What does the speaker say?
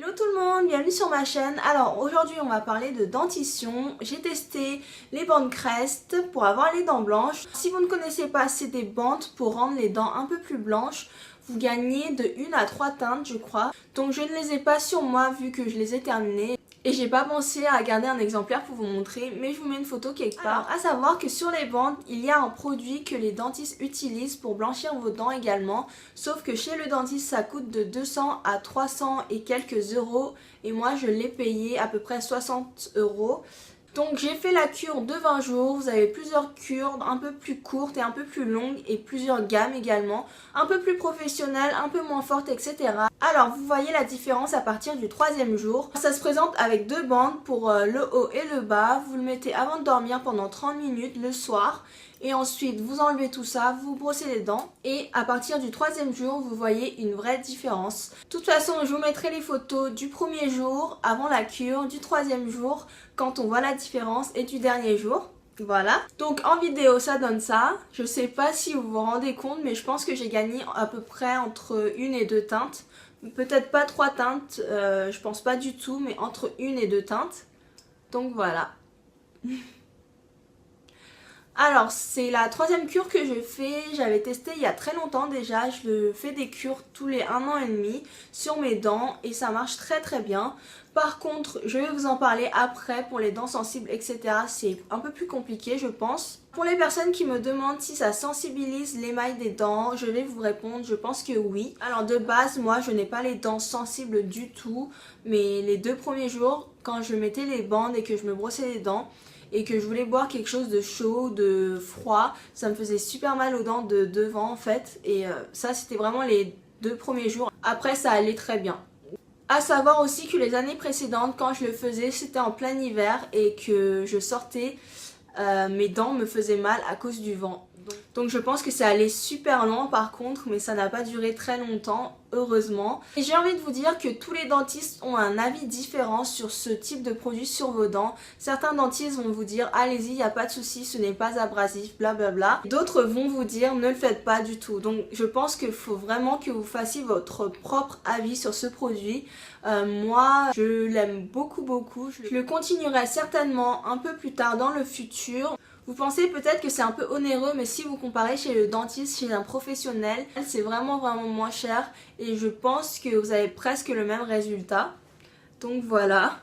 Hello tout le monde, bienvenue sur ma chaîne. Alors aujourd'hui on va parler de dentition. J'ai testé les bandes Crest pour avoir les dents blanches. Si vous ne connaissez pas, c'est des bandes pour rendre les dents un peu plus blanches. Vous gagnez de 1 à 3 teintes je crois. Donc je ne les ai pas sur moi vu que je les ai terminées. Et j'ai pas pensé à garder un exemplaire pour vous montrer, mais je vous mets une photo quelque part. Alors, à savoir que sur les bandes, il y a un produit que les dentistes utilisent pour blanchir vos dents également. Sauf que chez le dentiste, ça coûte de 200 à 300 et quelques euros. Et moi, je l'ai payé à peu près 60 euros. Donc j'ai fait la cure de 20 jours, vous avez plusieurs cures un peu plus courtes et un peu plus longues et plusieurs gammes également, un peu plus professionnelles, un peu moins fortes, etc. Alors vous voyez la différence à partir du 3e jour. Ça se présente avec deux bandes pour le haut et le bas, vous le mettez avant de dormir pendant 30 minutes le soir. Et ensuite vous enlevez tout ça, vous brossez les dents et à partir du 3e jour vous voyez une vraie différence. De toute façon je vous mettrai les photos du 1er jour avant la cure, du 3e jour quand on voit la différence et du dernier jour. Voilà, donc en vidéo ça donne ça. Je sais pas si vous vous rendez compte mais je pense que j'ai gagné à peu près entre 1 et 2 teintes. Peut-être pas 3 teintes, je pense pas du tout, mais entre 1 et 2 teintes. Donc voilà. Alors c'est la 3e cure que je fais, j'avais testé il y a très longtemps déjà, je fais des cures tous les 1 an et demi sur mes dents et ça marche très très bien. Par contre je vais vous en parler après pour les dents sensibles etc, c'est un peu plus compliqué je pense. Pour les personnes qui me demandent si ça sensibilise l'émail des dents, je vais vous répondre, je pense que oui. Alors de base moi je n'ai pas les dents sensibles du tout, mais les 2 premiers jours quand je mettais les bandes et que je me brossais les dents, et que je voulais boire quelque chose de chaud, de froid, ça me faisait super mal aux dents de devant en fait, et ça c'était vraiment les 2 premiers jours. Après ça allait très bien. À savoir aussi que les années précédentes quand je le faisais c'était en plein hiver et que je sortais, mes dents me faisaient mal à cause du vent. Donc je pense que ça allait super lent par contre, mais ça n'a pas duré très longtemps, heureusement. Et j'ai envie de vous dire que tous les dentistes ont un avis différent sur ce type de produit sur vos dents. Certains dentistes vont vous dire allez-y, il n'y a pas de souci, ce n'est pas abrasif, blablabla. D'autres vont vous dire ne le faites pas du tout. Donc je pense qu'il faut vraiment que vous fassiez votre propre avis sur ce produit. Moi je l'aime beaucoup, je le continuerai certainement un peu plus tard dans le futur. Vous pensez peut-être que c'est un peu onéreux, mais si vous comparez chez le dentiste, chez un professionnel, c'est vraiment moins cher et je pense que vous avez presque le même résultat. Donc voilà.